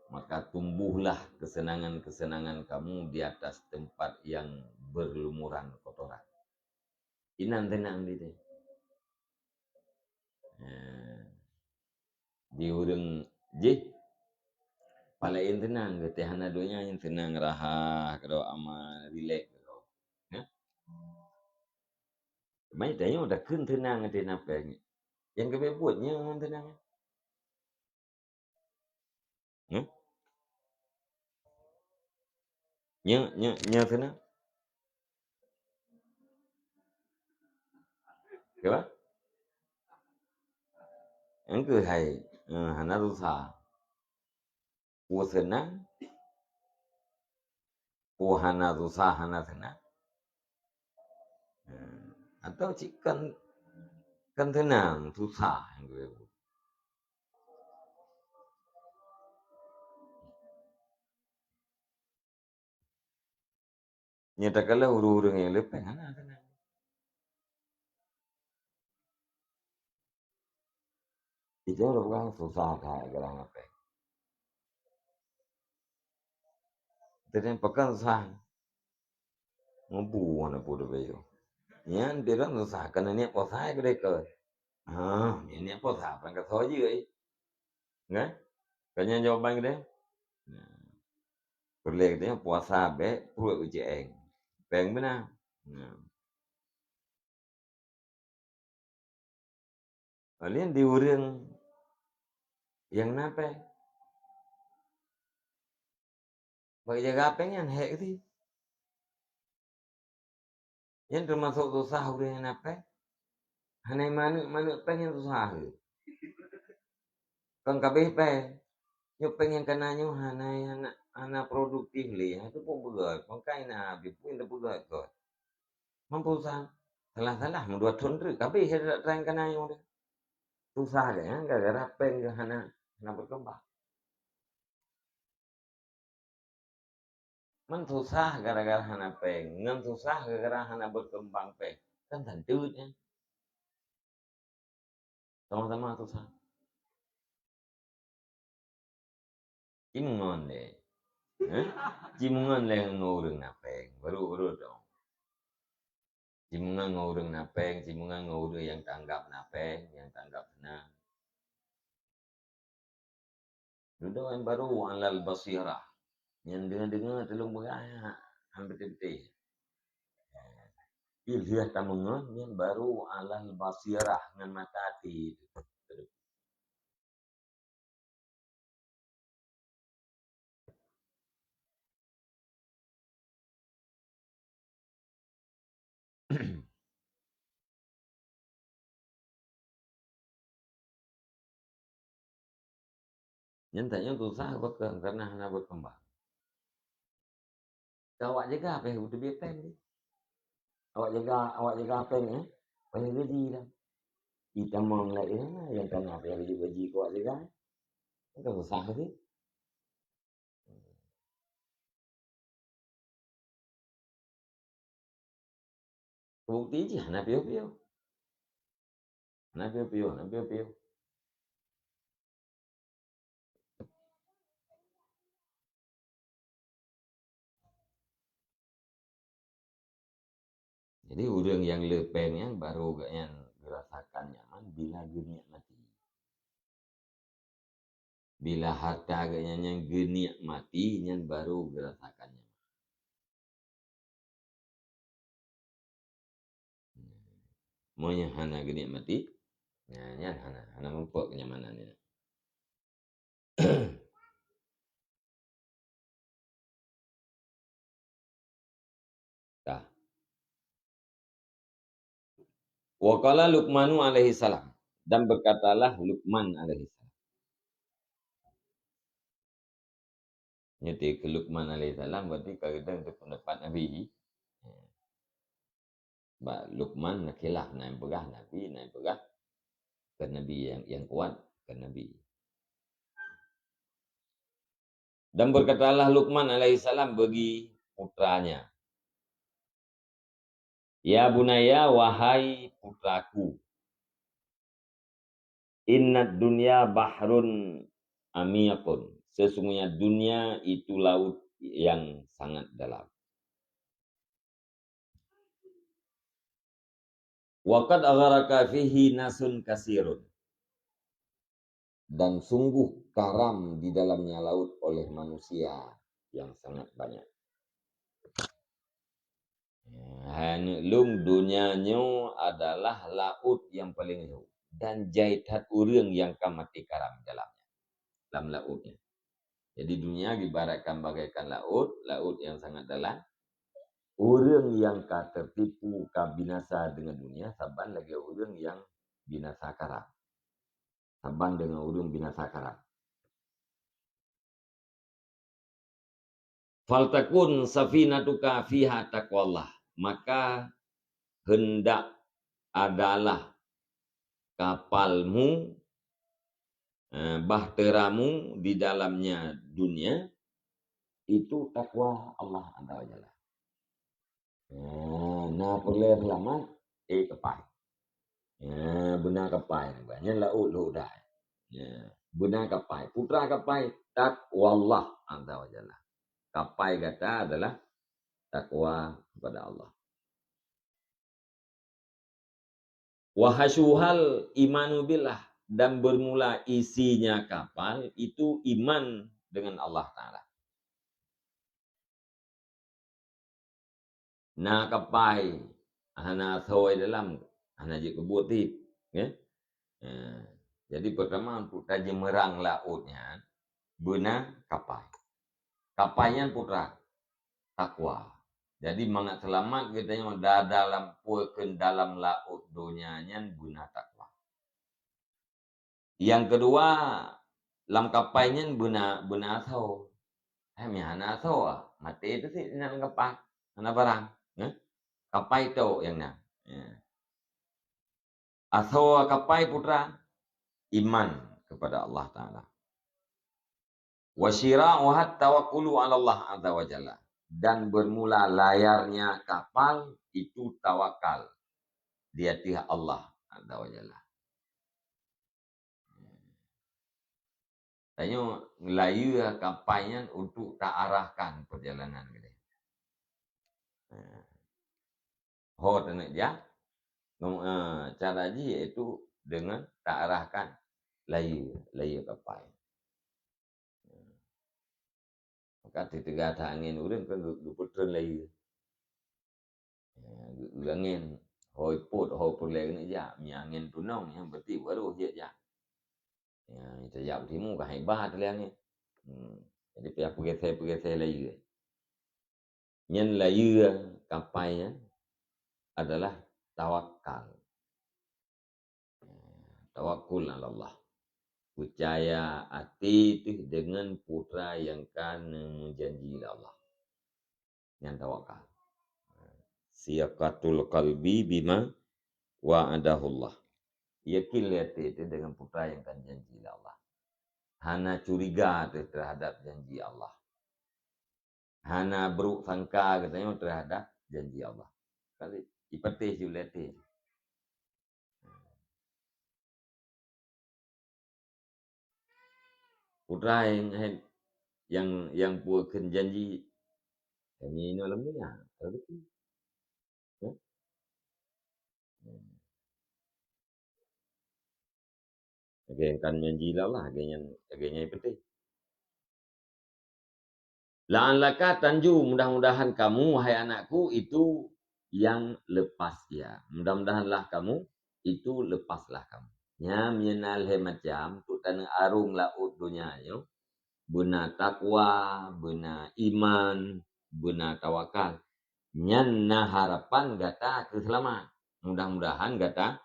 Maka tumbuhlah kesenangan-kesenangan kamu di atas tempat yang berlumuran kotoran. Inan tenang dia. Di hurung je palain tenang ke tehana doanya yang tenang raha kalau aman relax kalau. Ya. Mai tanya udah kun tenang ada napanya. Yang kebe buatnya orang tenang. Ya. Nya tenang. Kira? Engke hai hana susah. Ku senang, ku hana susah, hana senang. Atau cik kan tenang, susah. Nyatakanlah huru-huru yang lepas, hana tenang. Itu orang susah kaya gerang apa. Jadi pekan susah. Ngebu mana pun bejo. Nyan dia kan susah karena ni apa saya gede ke. Ni apa saya pun kat saja ai. Nggak? Kanya jawaban gede. Perlu katanya puasa be perut uji eng. Peng benar. Kalian di urang yang napa? Bagi jaga apa yang hek sih? Yang termasuk susah urang yang napa? Hanai mana pengen susah. Kan kabeh pe. Nyo pengen kananyo hanai anak produktif li. Itu pun berat. Mangkai na habis pun dah berat kot. Mampu sah. Salah-salah mendua ton tu. Kabeh saya tak tren kananyo dia. Susah dia. Gara-gara peng ke hana berkembang. Man susah gara-gara hana peng. Ngan susah gara-gara hana berkembang peng. Kan tentu ya. Sama-sama susah. Cimungan deh. Cimungan le ngurung napeng. Baru dong. Cimungan ngurung napeng. Cimungan ngurung yang tanggap napeng. Yang tanggap senang. Duduk yang baru alal basirah. Yang dengar-dengar telung beraya. Betul-betul. Ilhiah tamungan yang baru alal basirah. Dengan mata hati. Nyatanya susah bakal karena hana berkembang. Awak jaga apa yang udah biar time ni. Awak jaga apa ni? Banyak gaji dah. Kita mau ngelain yang tanya apa yang gaji kau awak jaga. Itu susah sih. Bukti je hana pio-pio. Hana pio-pio. Jadi orang yang lepeng yang baru yang merasakan nyaman bila dunia mati. Bila harta agaknya yang geniak mati yang baru merasakan nyaman. Maunya hana geniak mati. Ya, hana mempunyai kenyamanan ini. Dah. Wa qala Luqmanu alaihi salam, dan berkatalah Luqman alaihi salam. Jadi ke Luqman alaihi salam berarti kadang itu pendapat Nabi. Ba Luqman nak khilaf naik pegah Nabi, naik pegah ke Nabi yang kuat ke Nabi. Dan berkatalah Luqman alaihi salam bagi putranya, ya bunaya, wahai putraku, innad dunya bahrun amiyaqun. Sesungguhnya dunia itu laut yang sangat dalam. Waqad agharaka fihi nasun kasirun. Dan sungguh karam di dalamnya laut oleh manusia yang sangat banyak. Lung dunianya adalah laut yang paling jauh. Dan jaithat urang yang kamati karam dalamnya. Dalam lautnya. Jadi dunia diibaratkan bagaikan laut yang sangat dalam. Orang yang tertipu binasa dengan dunia, saban lagi orang yang binasa akhirat. Saban dengan orang binasa akhirat. Faltakun safinatuka fiha taqwallah. Maka hendak adalah kapalmu, bahteramu di dalamnya dunia, itu takwa Allah Azza wa Jalla. Nah, perlu selamat, kepai. Benar kepai. Banyak laut dah. Benar kepai. Putra kepai, takwa Allah Azza wa Jalla. Kapai kata adalah takwa kepada Allah. Wahasuhal imanu billah, dan bermula isinya kapal itu iman dengan Allah Ta'ala. Na kapai hana thoi dalam hana je kebuti, ya. Jadi pertama untuk tadi merang lautnya benar kapai. Kapainya putra takwa. Jadi mangat selamat katanya dah dalam puaken dalam laut dunianya guna takwa. Yang kedua, lam kapainya benar asau. Hana asau mati itu sih nak kapai, hana barang. Kapai itu yang nak. Asau kapai putra iman kepada Allah Ta'ala. Wasyira'uhat tawakkulu 'ala Allah Azza wa Jalla. Dan bermula layarnya kapal itu tawakal di hati Allah Azza wa Jalla. Tanya ngelayu kapalnya untuk tak arahkan perjalanan kita. Ho tenek dia. Cara ji iaitu dengan tak arahkan layu kapal. Maka di tengah angin urang kan putren layu. Angin hoi put hoi puleng ni ja, mi angin tunong yang berarti baru dia ja. Itu jauh timu kan hebat dia ni. Jadi pihak pergi layu. Yang layu kapalnya adalah tawakal. Tawakul ala Allah. Percaya hati itu dengan putra yang kan janji Allah. Yang tawakal. Siaqatul qalbi bima wa'adahullah. Yakin lihat itu dengan putra yang kan janji Allah. Hana curiga terhadap janji Allah. Hana buruk sangka katanya terhadap janji Allah. Kali ipatih lihat itu. Putra yang buatkan janji kami ini alam dunia. Betul. Ya? Yang kan janji lah, agaknya penting. La'allaka tanju, mudah-mudahan kamu wahai anakku itu yang lepas ya. Mudah-mudahanlah kamu itu lepaslah kamu. Ya menyenal macam tu tanah arung laut dunia yo. Bena takwa, bena iman, bena tawakal. Nyanna harapan gata keselamat. Mudah-mudahan gata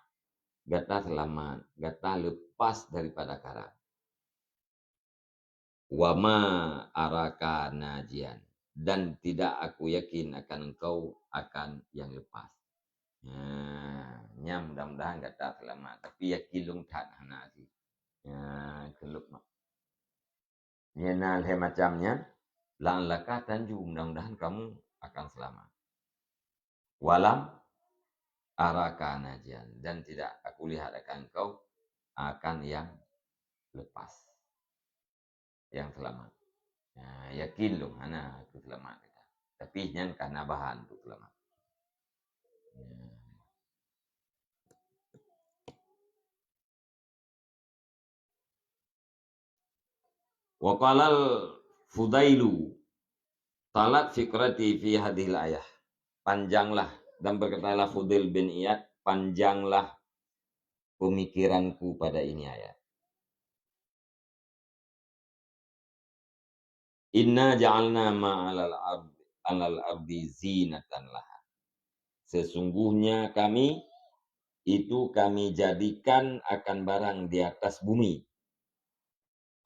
selamat, gata lepas daripada karat. Wama araka najian, dan tidak aku yakin akan engkau akan yang lepas. Mudah-mudahan gata selamat, tapi yakin lung tak hana sih. Kelup mak. Nyenal macamnya, la'allaka tanju, mudah-mudahan kamu akan selamat. Walam araka najian, dan tidak aku lihat akan engkau akan yang lepas, yang selamat. Yakin lu hana aku selamat kita. Tapi nyan karena bahan untuk selamat. Wa qalal Fudailu talat fikrati fi hadhil ayah. Panjanglah, dan berkatalah Fudail bin Iyad, panjanglah pemikiranku pada ini ayat. Inna ja'alna ma'alal 'alal ardi zinatan laha. Sesungguhnya kami jadikan akan barang di atas bumi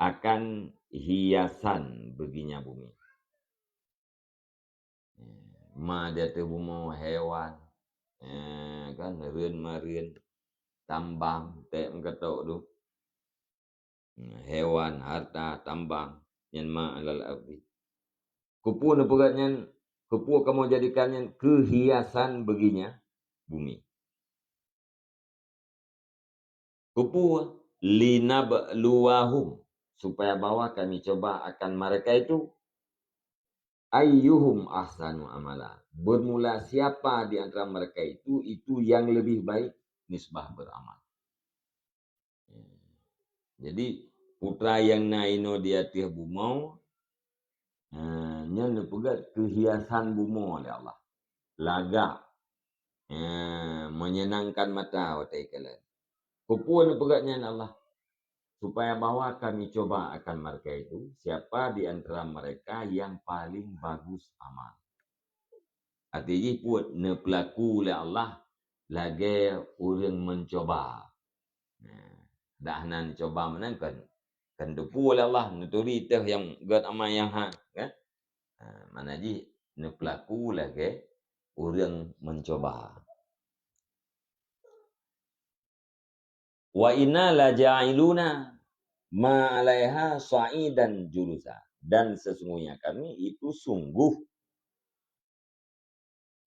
akan hiasan baginya bumi. Ma dia tu bumi hewan, kan reun mareun tambang tek mengkatok tu. Hewan, harta, tambang yang ma alal ardi. Kupu na pegatnya, kupu kamu jadikannya kehiasan baginya bumi. Kupu linabluwahum, supaya bahwa kami coba akan mereka itu ayyuhum ahsanu amala. Bermula siapa di antara mereka itu yang lebih baik nisbah beramal. Jadi putra yang naino dia tiah bumau, nya pegat kehiasan bumau oleh Allah. Lagak, menyenangkan mata watai kalian. Kupuan pegatnya Allah. Supaya bahwa kami coba akan mereka itu, siapa di antara mereka yang paling bagus amal. Artinya pun ne pelaku oleh Allah lagi orang mencoba. Dah nan coba menangkan. Kan depu oleh Allah nuturi teh yang gat amal yang kan. Mana ji ne pelaku lagi orang mencoba. Wa inna la ja'iluna ma 'alaiha sa'idan julusa. Dan sesungguhnya kami itu sungguh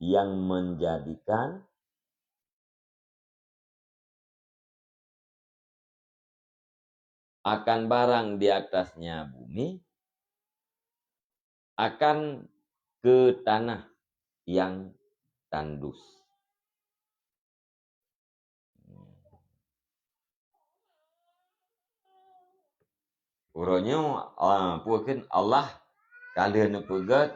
yang menjadikan akan barang di atasnya bumi akan ke tanah yang tandus. Urangnya puakeun Allah kalau na pegat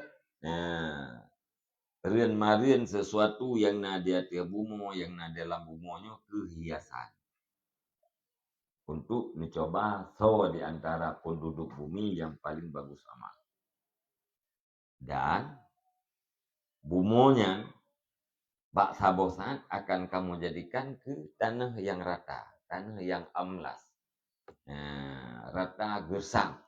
reun mareun sesuatu yang na dia tiap bumo, yang na dalam bumonyo kehiasan. Untuk mencoba di antara penduduk bumi yang paling bagus amal. Dan bumonya bak sabosan akan kamu jadikan ke tanah yang rata, tanah yang amlas, rata gersang.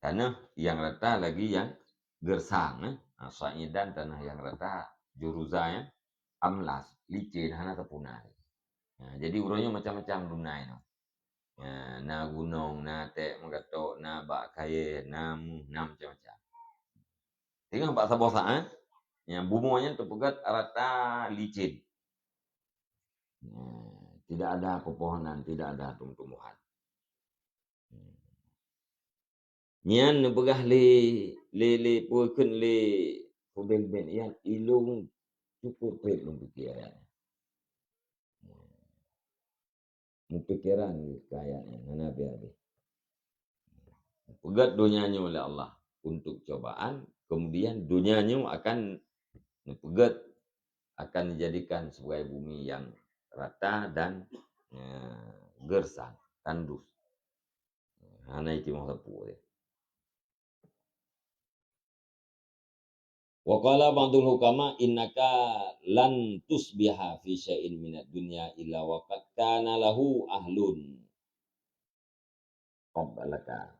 Tanah yang rata lagi yang gersang, sa'idan tanah yang rata, juruzanya amlas, licin, hana tepunai. Jadi urangnya macam-macam dunai no. Na gunung, na tek mengkatok, na bak kaya, na macam-macam. Tengok bak sabosan, yang bumonya terpegat rata licin. Tidak ada pepohonan, tidak ada tumbuhan. Nyan nepegah le puakeun le ben yang ilung cukup pet lu pikiran. Pikiran kayaknya mana biar. Pegat dunianya oleh Allah untuk cobaan, kemudian dunianya akan pegat akan dijadikan sebagai bumi yang rata dan gersang, tandus. Hana itu maksud dia. Wa qala ba'dul hukama innaka lan tusbiha fi syai'in minad dunya illa wa qad kana lahu ahlun qablaka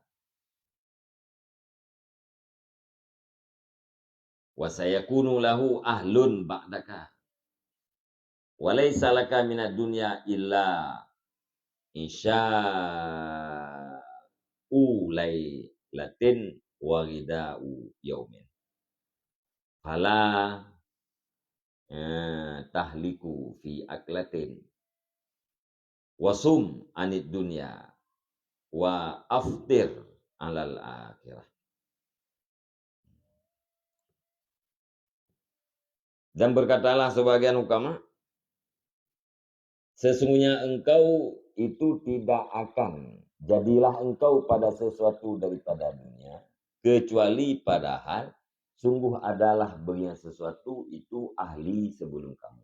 wa sayakunu lahu ahlun ba'daka wa laysa laka minad dunya illa isya'u lailatin wa ghida'u yaumin fala tahliku fi aklatin wasum anid dunya wa aftir alal akhirah. Dan berkatalah sebagian ukama, sesungguhnya engkau itu tidak akan jadilah engkau pada sesuatu daripada dunia kecuali padahal sungguh adalah bagian sesuatu itu ahli sebelum kamu.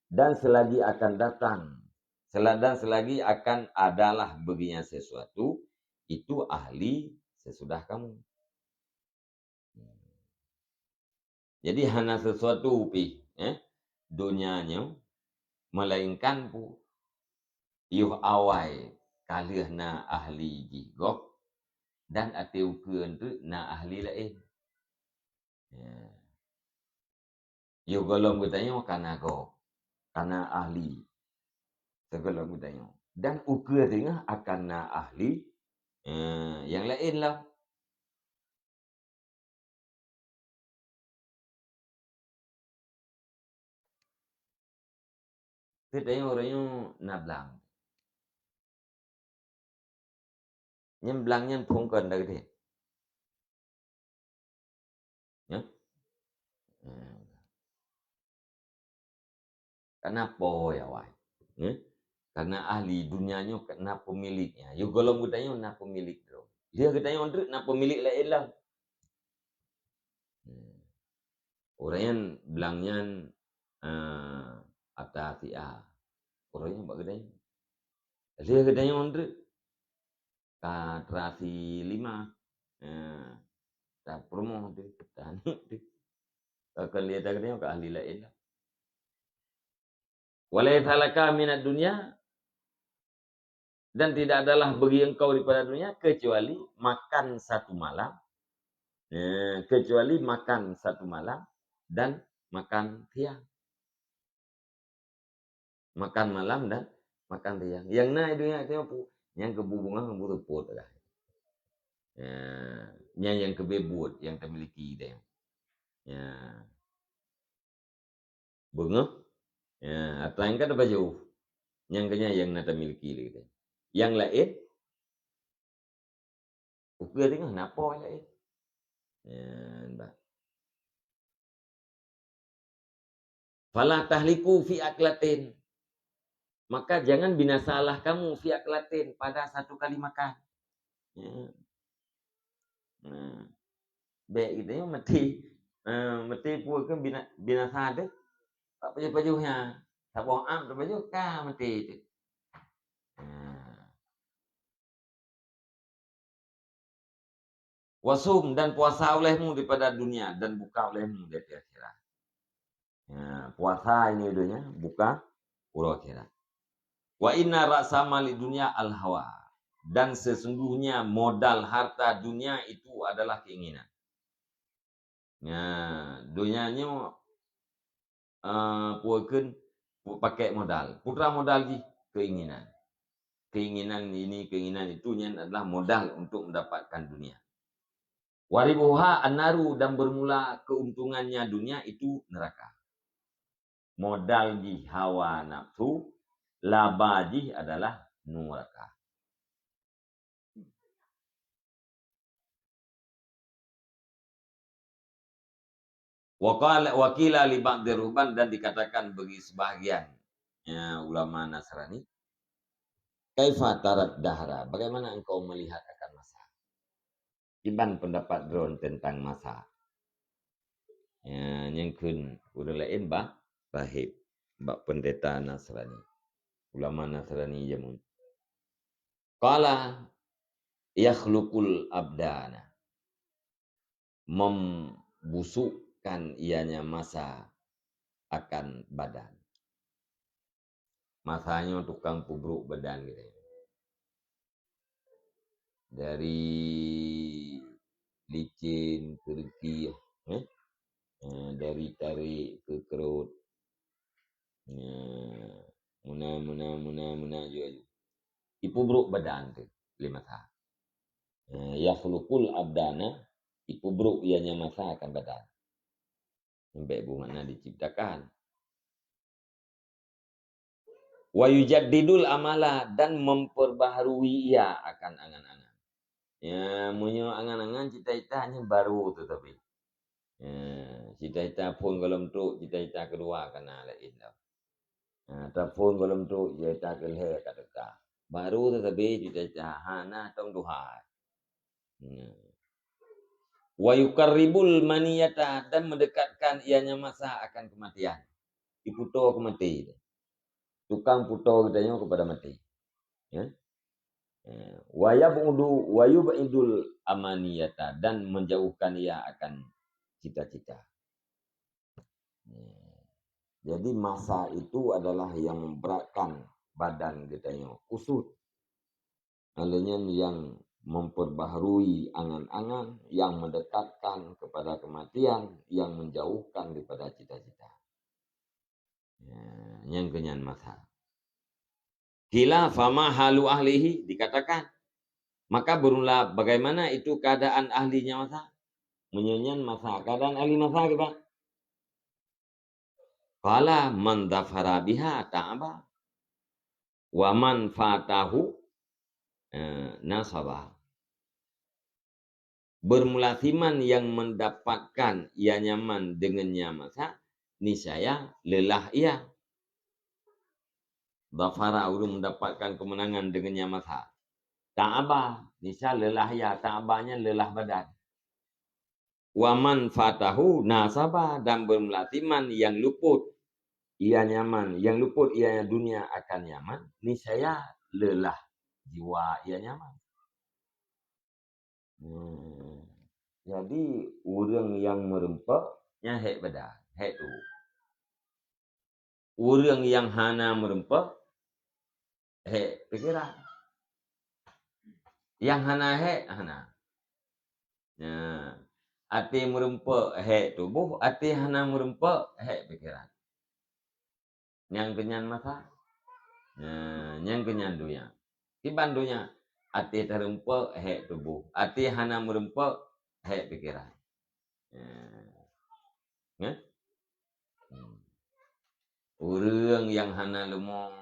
Dan selagi akan datang, dan selagi akan adalah bagian sesuatu itu ahli sesudah kamu. Jadi hana sesuatu pi, dunianya melainkan pu yuh awai kalih na ahli gigok dan ate ukeun tu na ahli lain. Ya. Yuh golong bertanya kana go, kana ahli. Segolong bertanya. Dan ukeun tengah akan na ahli yang lain lah. Kita orangnya nablang. Nyemblangnya pungkan dah gede. Ya. Kenapa ya wai? Karena ahli dunianya kena pemiliknya. You golong bertanya na pemilik tu. Dia katanya untuk na pemilik lain lah. Orang yang belangnya atas si A. Orang yang buat katanya. Dia katanya untuk terasi 5. Tak promo tu. Tak tu. Kalau dia tak katanya ke ahli lain lah. Walai salaka minat dunia. Dan tidak adalah bagi engkau daripada dunia kecuali makan satu malam. Kecuali makan satu malam dan makan siang. Makan malam dan makan siang. Yang na dunia itu yang kebubungan beruput lah. Yang kebebut yang termiliki dia. Bunga. Atau yang kan baju. Yang kena yang nak termiliki dia. Yang lain ukur tengah napa lain. Fala tahliku fi aklatin. Maka jangan binasalah kamu fi aklatin pada satu kali makan. Baik gitu ya mati pun kan binasa tu. Tak baju-bajunya. Tak buang am tak baju kan mati tu. Wasum dan puasa olehmu daripada dunia dan buka olehmu dari akhirat. Puasa ini dunia, buka urut akhirat. Wa inna ra'sa mali dunia al-hawa. Dan sesungguhnya modal harta dunia itu adalah keinginan. Dunianya puakeun pakai modal. Putra modal di keinginan. Keinginan ini, keinginan itu adalah modal untuk mendapatkan dunia. Waribuha an-naru dan bermula keuntungannya dunia itu neraka. Modal di hawa nafsu, laba di adalah neraka. Wakila li ba'di ruhban dan dikatakan bagi sebahagian ulama Nasrani, kaifa tarat dahra, bagaimana engkau melihat akan masa? Iban pendapat drone tentang masa. Yang kun udah lain rahib pendeta Nasrani. Ulama Nasrani jamun. Qala yakhluqul abdana. Membusukkan ianya masa akan badan. Masanya tukang pubruk badan gitu. Dari licin ke reki, dari tarik ke kerut, muna juga. Ipubruk badan tu, 5 tahun. Yakhluqul abdana, ipubruk ianya masa akan badan. Sampai mana diciptakan. Wa yujaddidul amala dan memperbaharui ia akan angan-angan. Munyo angan-angan cita-cita hanya baru tu tapi. Cita-cita pun kalau untuk cita-cita kedua kena lain dah. Ataupun kalau untuk cita-cita kelih kata baru tetapi cita-cita hana tong duha. Wa yukarribul maniyata dan mendekatkan ianya masa akan kematian. Diputo ke mati. Tukang puto katanya kepada mati. Wa yub'idul amaniyata dan menjauhkan ia akan cita-cita. Jadi masa itu adalah yang memberatkan badan kita yang kusut. Alanya yang memperbaharui angan-angan, yang mendekatkan kepada kematian, yang menjauhkan daripada cita-cita. Yang kenyan masa. Kila fama halu ahlihi, dikatakan. Maka bermula bagaimana itu keadaan ahlinya masa? Menyanyian masa. Keadaan ahli masa kita. Qala man dhafara biha ta'aba. Wa man fatahu nasabah. Bermula siman yang mendapatkan ia nyaman dengannya masa, niscaya lelah ia. Dhafara urung mendapatkan kemenangan dengannya masa. Ta'aba, niscaya lelah ia. Ta'abanya lelah badan. Waman fatahu nasabah, dan bermula siman yang luput ia nyaman, yang luput ia dunia akan nyaman, niscaya lelah jiwa ia nyaman. Jadi orang yang merempaknya hek badan, hek tu. Orang yang hana merempak hek pikiran. Yang hana hek hana. Ati merempak hek tubuh, ati hana merempak hek pikiran. Yang kenyan masa, yang kenyan dunia. Tiban dunia, ati terempak hek tubuh, ati hana merempak hek pikiran. Orang yang hana lemong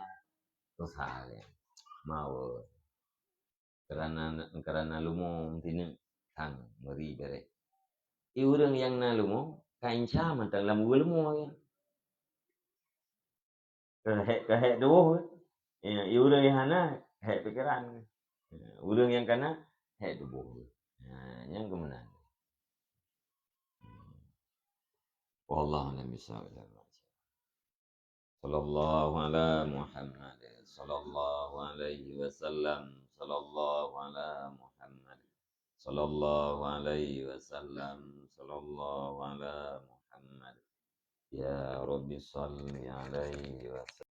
susah ya. Mau kerana lumong tini tang meri bere. Orang yang na lumong kain sama dalam lumong ya. Kahek doh. Ya, orang yang hana hek pikiran. Orang yang kana hek tubuh. Yang kemenang. Wallahu a'lam bishawab. Sallallahu ala Muhammad. Sallallahu alaihi wasallam. Sallallahu ala Muhammad. Sallallahu alaihi wasallam. Sallallahu ala Muhammad. Ya Rabbi salli alaihi wasallam.